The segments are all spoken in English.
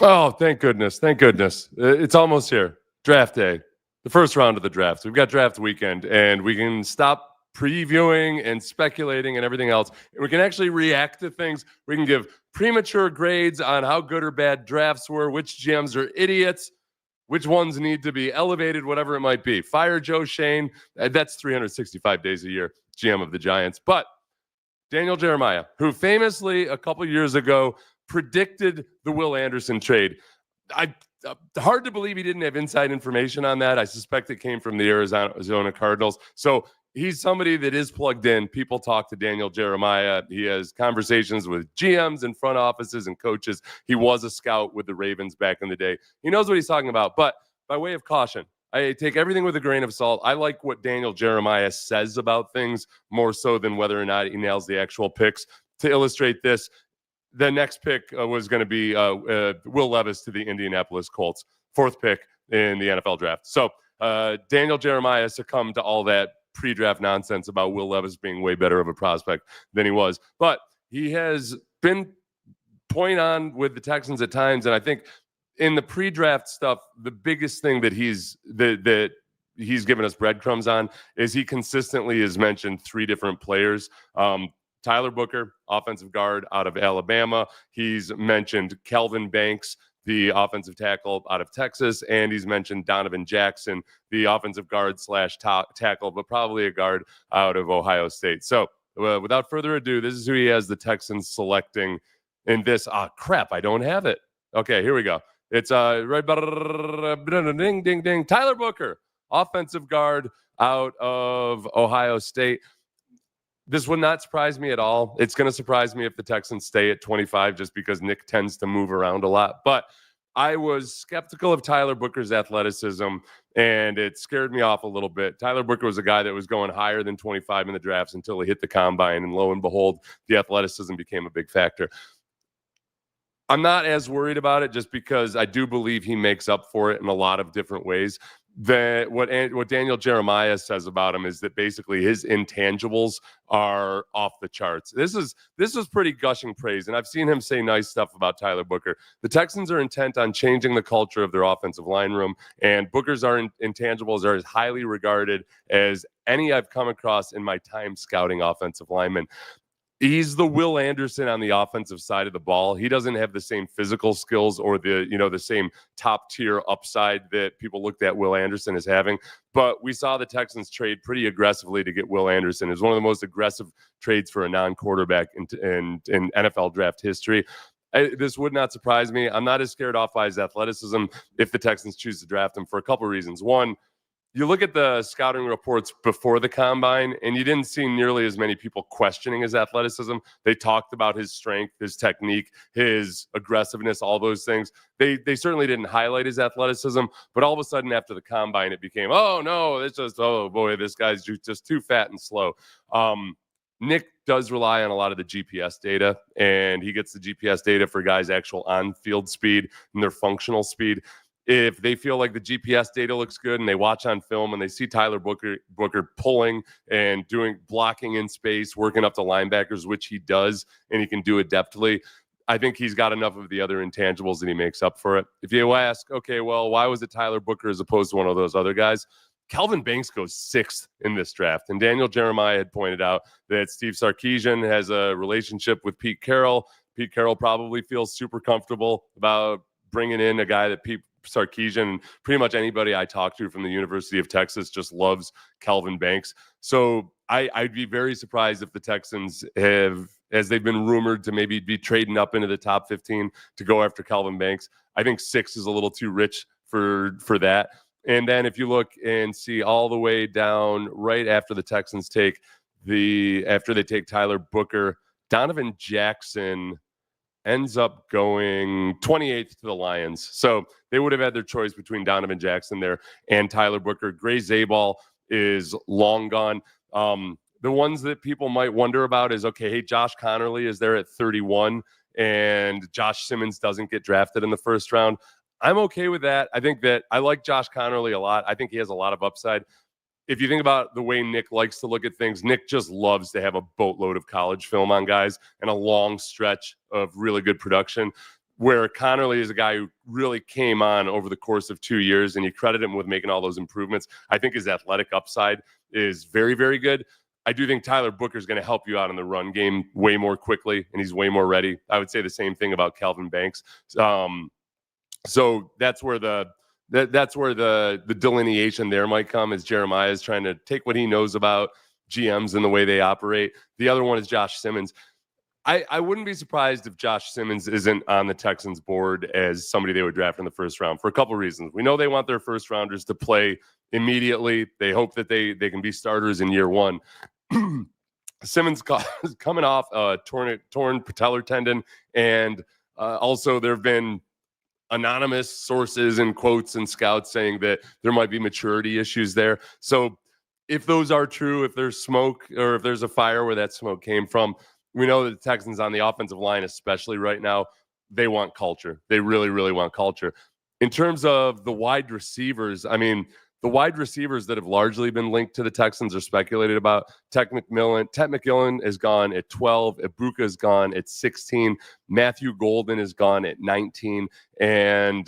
Oh, thank goodness. Thank goodness. It's almost here. Draft day, the first round of the draft. We've got draft weekend, and we can stop previewing and speculating and everything else. And we can actually react to things. We can give premature grades on how good or bad drafts were, which GMs are idiots, which ones need to be elevated, whatever it might be. Fire Joe Shane. That's 365 days a year, GM of the Giants. But Daniel Jeremiah, who famously a couple years ago predicted the Will Anderson trade. Hard to believe he didn't have inside information on that. I suspect it came from the Arizona Cardinals. So he's somebody that is plugged in. People talk to Daniel Jeremiah. He has conversations with GMs and front offices and coaches. He was a scout with the Ravens back in the day. He knows what he's talking about. But by way of caution, I take everything with a grain of salt. I like what Daniel Jeremiah says about things more so than whether or not he nails the actual picks. To illustrate this, the next pick was going to be Will Levis to the Indianapolis Colts, 4th pick in the NFL draft. So Daniel Jeremiah succumbed to all that pre-draft nonsense about Will Levis being way better of a prospect than he was. But he has been point on with the Texans at times, and I think in the pre-draft stuff, the biggest thing that he's given us breadcrumbs on is he consistently has mentioned 3 different players. Tyler Booker, offensive guard out of Alabama. He's mentioned Kelvin Banks, the offensive tackle out of Texas, and he's mentioned Donovan Jackson, the offensive guard / tackle, but probably a guard out of Ohio State. So without further ado, this is who he has the Texans selecting in this. Crap, I don't have it. Okay, here we go. It's right, ding, ding, ding. Tyler Booker, offensive guard out of Ohio State. This would not surprise me at all. It's going to surprise me if the Texans stay at 25 just because Nick tends to move around a lot. But I was skeptical of Tyler Booker's athleticism, and it scared me off a little bit. Tyler Booker was a guy that was going higher than 25 in the drafts until he hit the combine, and lo and behold, the athleticism became a big factor. I'm not as worried about it just because I do believe he makes up for it in a lot of different ways. What Daniel Jeremiah says about him is that basically his intangibles are off the charts. This is pretty gushing praise, and I've seen him say nice stuff about Tyler Booker. The Texans are intent on changing the culture of their offensive line room, and Booker's intangibles are as highly regarded as any I've come across in my time scouting offensive linemen. He's the Will Anderson on the offensive side of the ball. He doesn't have the same physical skills or the same top tier upside that people looked at Will Anderson as having. But we saw the Texans trade pretty aggressively to get Will Anderson. It was one of the most aggressive trades for a non-quarterback in NFL draft history. This would not surprise me. I'm not as scared off by his athleticism if the Texans choose to draft him for a couple of reasons. One, you look at the scouting reports before the combine, and you didn't see nearly as many people questioning his athleticism. They talked about his strength, his technique, his aggressiveness, all those things. They certainly didn't highlight his athleticism, but all of a sudden after the combine, it became, oh, no, it's just, oh, boy, this guy's just too fat and slow. Nick does rely on a lot of the GPS data, and he gets the GPS data for guys' actual on-field speed and their functional speed. If they feel like the GPS data looks good and they watch on film and they see Tyler Booker pulling and doing blocking in space, working up to linebackers, which he does, and he can do it deftly, I think he's got enough of the other intangibles that he makes up for it. If you ask, okay, well, why was it Tyler Booker as opposed to one of those other guys? Kelvin Banks goes 6th in this draft. And Daniel Jeremiah had pointed out that Steve Sarkisian has a relationship with Pete Carroll. Pete Carroll probably feels super comfortable about bringing in a guy that Pete Sarkisian, pretty much anybody I talk to from the University of Texas just loves Kelvin Banks. So I'd be very surprised if the Texans have, as they've been rumored to maybe be trading up into the top 15 to go after Kelvin Banks. I think 6 is a little too rich for that. And then if you look and see all the way down right after the Texans after they take Tyler Booker, Donovan Jackson ends up going 28th to the Lions. So they would have had their choice between Donovan Jackson there and Tyler Booker. Gray Zabal is long gone. The ones that people might wonder about is, okay, hey, Josh Connerly is there at 31 and Josh Simmons doesn't get drafted in the first round. I'm okay with that. I think that I like Josh Connerly a lot. I think he has a lot of upside. If you think about the way Nick likes to look at things, Nick just loves to have a boatload of college film on guys and a long stretch of really good production. where Connerly is a guy who really came on over the course of 2 years, and you credit him with making all those improvements. I think his athletic upside is very, very good. I do think Tyler Booker is going to help you out in the run game way more quickly, and he's way more ready. I would say the same thing about Calvin Banks. So that's where the delineation there might come, as Jeremiah is trying to take what he knows about GMs and the way they operate. The other one is Josh Simmons. I wouldn't be surprised if Josh Simmons isn't on the Texans board as somebody they would draft in the first round for a couple of reasons. We know they want their first rounders to play immediately. They hope that they can be starters in year one. Simmons is coming off a torn patellar tendon, and also there have been anonymous sources and quotes and scouts saying that there might be maturity issues there. So if those are true, if there's smoke or if there's a fire where that smoke came from, we know that the Texans on the offensive line, especially right now, they want culture. They really, really want culture. In terms of the wide receivers, I mean, the wide receivers that have largely been linked to the Texans are speculated about. Ted McMillan is gone at 12. Ibuka is gone at 16. Matthew Golden is gone at 19. And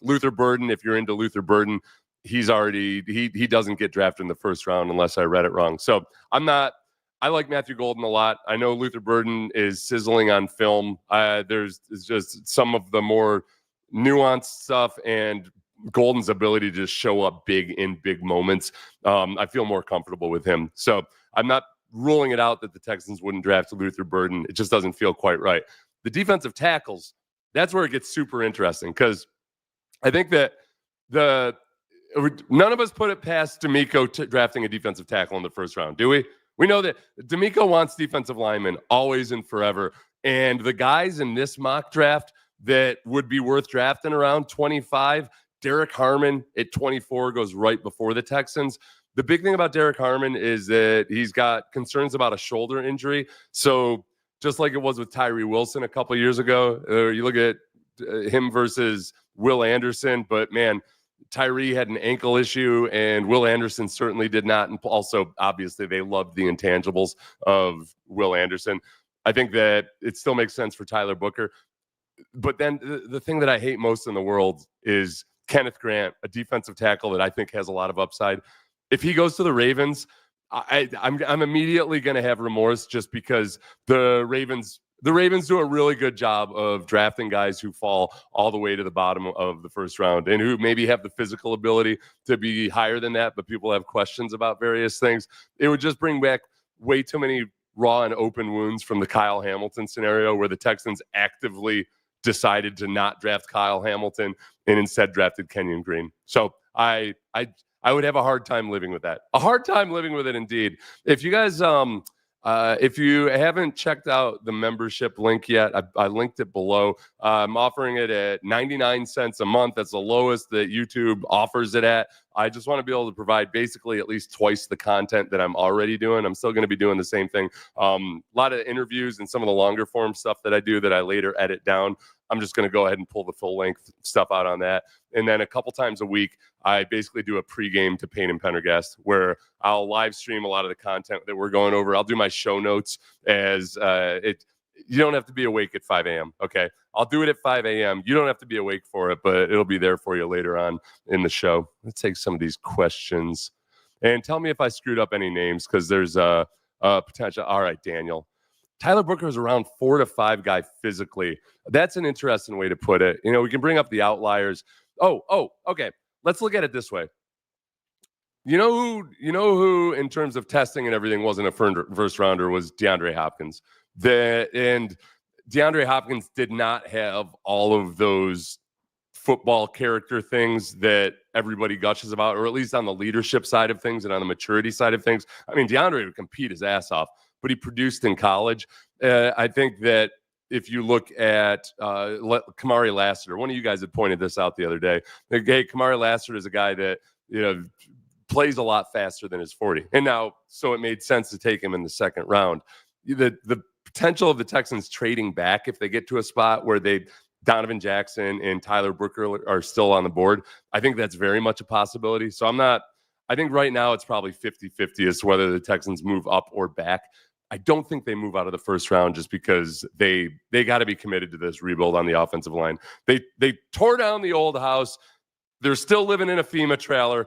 Luther Burden, if you're into Luther Burden, he doesn't get drafted in the first round unless I read it wrong. So I like Matthew Golden a lot. I know Luther Burden is sizzling on film. There's just some of the more nuanced stuff, and Golden's ability to just show up big in big moments. I feel more comfortable with him. So I'm not ruling it out that the Texans wouldn't draft Luther Burden. It just doesn't feel quite right. The defensive tackles, that's where it gets super interesting, because I think that none of us put it past D'Amico drafting a defensive tackle in the first round, do we? We know that D'Amico wants defensive linemen always and forever. And the guys in this mock draft that would be worth drafting around 25, Derek Harmon at 24 goes right before the Texans. The big thing about Derek Harmon is that he's got concerns about a shoulder injury. So just like it was with Tyree Wilson a couple of years ago, you look at him versus Will Anderson, but man, Tyree had an ankle issue, and Will Anderson certainly did not. And also, obviously, they loved the intangibles of Will Anderson. I think that it still makes sense for Tyler Booker. But then the thing that I hate most in the world is Kenneth Grant, a defensive tackle that I think has a lot of upside. If he goes to the Ravens, I'm immediately going to have remorse, just because the Ravens do a really good job of drafting guys who fall all the way to the bottom of the first round and who maybe have the physical ability to be higher than that, but people have questions about various things. It would just bring back way too many raw and open wounds from the Kyle Hamilton scenario, where the Texans actively decided to not draft Kyle Hamilton and instead drafted Kenyon Green. So I would have a hard time living with that. A hard time living with it, indeed. If you guys if you haven't checked out the membership link yet, I linked it below. I'm offering it at 99 cents a month. That's the lowest that YouTube offers it at. I just want to be able to provide basically at least twice the content that I'm already doing. I'm still going to be doing the same thing. A lot of interviews and some of the longer form stuff that I do that I later edit down. I'm just going to go ahead and pull the full length stuff out on that. And then a couple times a week, I basically do a pregame to Payne and Pendergast, where I'll live stream a lot of the content that we're going over. I'll do my show notes as you don't have to be awake at 5 a.m. Okay. I'll do it at 5 a.m. You don't have to be awake for it, but it'll be there for you later on in the show. Let's take some of these questions and tell me if I screwed up any names, because there's a potential. All right, Daniel. Tyler Booker is around 4 to 5 guy physically. That's an interesting way to put it. You know, we can bring up the outliers. Oh, okay. Let's look at it this way. You know who in terms of testing and everything wasn't a first rounder was DeAndre Hopkins. And DeAndre Hopkins did not have all of those football character things that everybody gushes about, or at least on the leadership side of things and on the maturity side of things. I mean, DeAndre would compete his ass off, but he produced in college. I think that if you look at Kamari Lassiter, one of you guys had pointed this out the other day. Hey, Kamari Lassiter is a guy that, you know, plays a lot faster than his 40. And now, so it made sense to take him in the second round. The potential of the Texans trading back if they get to a spot where Donovan Jackson and Tyler Booker are still on the board, I think that's very much a possibility. So I think right now it's probably 50-50 as to whether the Texans move up or back. I don't think they move out of the first round just because they got to be committed to this rebuild on the offensive line. They tore down the old house. They're still living in a FEMA trailer.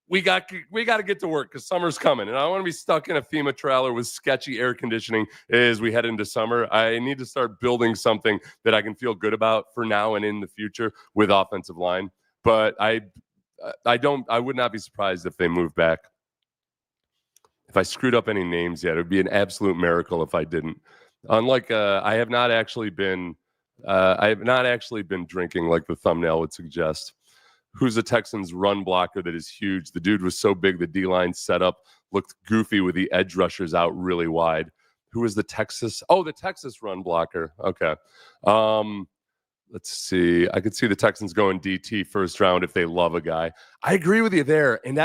We got to get to work because summer's coming, and I don't want to be stuck in a FEMA trailer with sketchy air conditioning as we head into summer. I need to start building something that I can feel good about for now and in the future with offensive line. But I would not be surprised if they move back. If I screwed up any names yet, it would be an absolute miracle if I didn't. Unlike I have not actually been drinking like the thumbnail would suggest. Who's the Texans run blocker that is huge? The dude was so big the D-line setup looked goofy with the edge rushers out really wide. Who is the Texas? Oh, the Texas run blocker. Okay. Let's see. I could see the Texans going DT first round if they love a guy. I agree with you there. And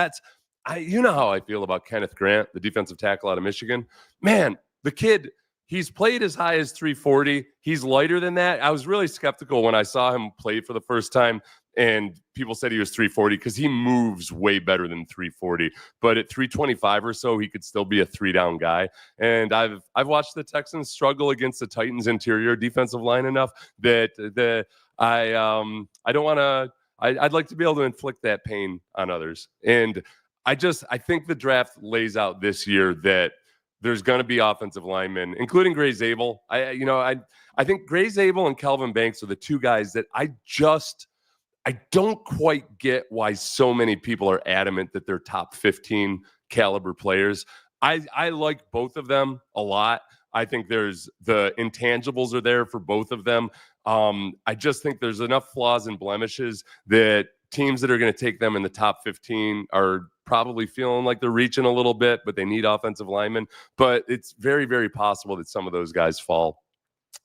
you know how I feel about Kenneth Grant, the defensive tackle out of Michigan. Man, the kid, he's played as high as 340. He's lighter than that. I was really skeptical when I saw him play for the first time, and people said he was 340 because he moves way better than 340. But at 325 or so, he could still be a 3-down guy. And I've watched the Texans struggle against the Titans' interior defensive line enough that I don't want to. I'd like to be able to inflict that pain on others. And I think the draft lays out this year that there's going to be offensive linemen, including Gray Zabel. I think Gray Zabel and Kelvin Banks are the two guys that I don't quite get why so many people are adamant that they're top 15 caliber players. I like both of them a lot. I think there's the intangibles are there for both of them. I just think there's enough flaws and blemishes that teams that are going to take them in the top 15 are probably feeling like they're reaching a little bit, but they need offensive linemen. But it's very, very possible that some of those guys fall,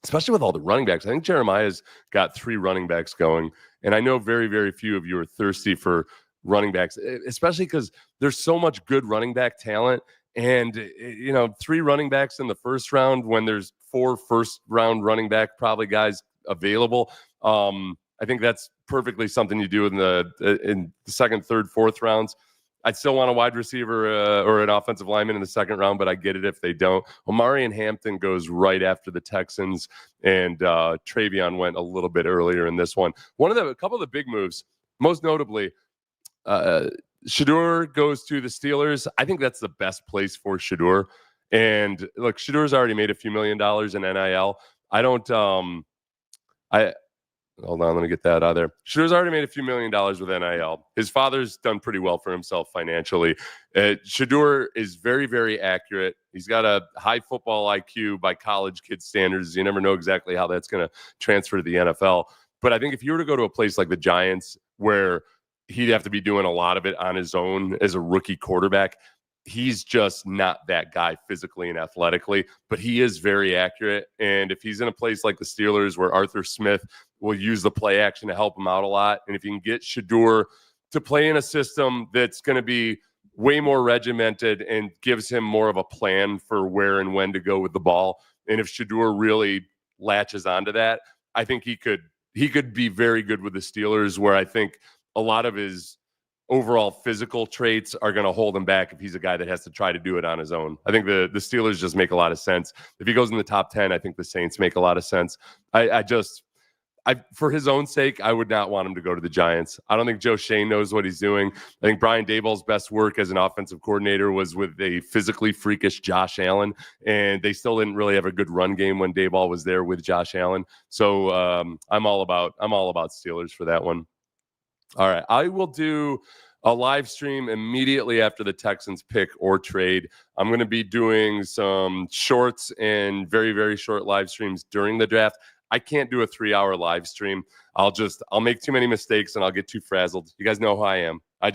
especially with all the running backs. I think Jeremiah's got 3 running backs going. And I know very, very few of you are thirsty for running backs, especially because there's so much good running back talent. And, 3 running backs in the first round when there's 4 first-round running back probably guys available. I think that's perfectly something you do in the second, third, fourth rounds. I'd still want a wide receiver or an offensive lineman in the second round, but I get it if they don't. Omari and Hampton goes right after the Texans, and Travion went a little bit earlier in this one. A couple of the big moves, most notably, Shedeur goes to the Steelers. I think that's the best place for Shedeur. And look, Shedeur's already made a few $1 million in NIL. Hold on, let me get that out of there. Shedeur's already made a few $1 million with NIL. His father's done pretty well for himself financially. Shedeur is very, very accurate. He's got a high football IQ by college kid standards. You never know exactly how that's going to transfer to the NFL. But I think if you were to go to a place like the Giants, where he'd have to be doing a lot of it on his own as a rookie quarterback, he's just not that guy physically and athletically, but he is very accurate. And if he's in a place like the Steelers where Arthur Smith will use the play action to help him out a lot, and if you can get Shedeur to play in a system that's going to be way more regimented and gives him more of a plan for where and when to go with the ball, and if Shedeur really latches onto that, I think he could be very good with the Steelers, where I think a lot of his overall physical traits are going to hold him back if he's a guy that has to try to do it on his own. I think the Steelers just make a lot of sense. If he goes in the top 10, I think the Saints make a lot of sense. For his own sake, I would not want him to go to the Giants. I don't think Joe Shane knows what he's doing. I think Brian Daboll's best work as an offensive coordinator was with a physically freakish Josh Allen, and they still didn't really have a good run game when Daboll was there with Josh Allen. So I'm all about Steelers for that one. All right, I will do a live stream immediately after the Texans pick or trade. I'm going to be doing some shorts and very, very short live streams during the draft. I can't do a 3-hour live stream. I'll make too many mistakes and I'll get too frazzled. You guys know who I am. I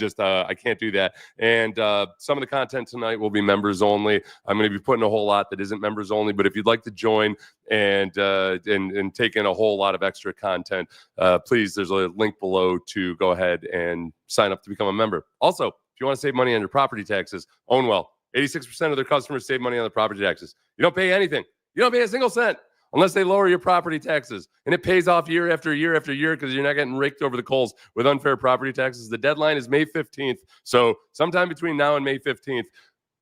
can't do that. And some of the content tonight will be members only. I'm going to be putting a whole lot that isn't members only, but if you'd like to join and take in a whole lot of extra content, please, there's a link below to go ahead and sign up to become a member. Also, if you want to save money on your property taxes, Ownwell, 86% of their customers save money on their property taxes. You don't pay anything. You don't pay a single cent unless they lower your property taxes. And it pays off year after year after year because you're not getting raked over the coals with unfair property taxes. The deadline is May 15th. So sometime between now and May 15th,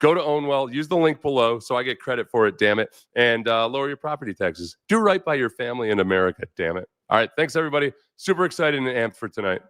Go to Ownwell. Use the link below so I get credit for it, damn it. And lower your property taxes. Do right by your family in America, damn it. All right. Thanks, everybody. Super excited and amped for tonight.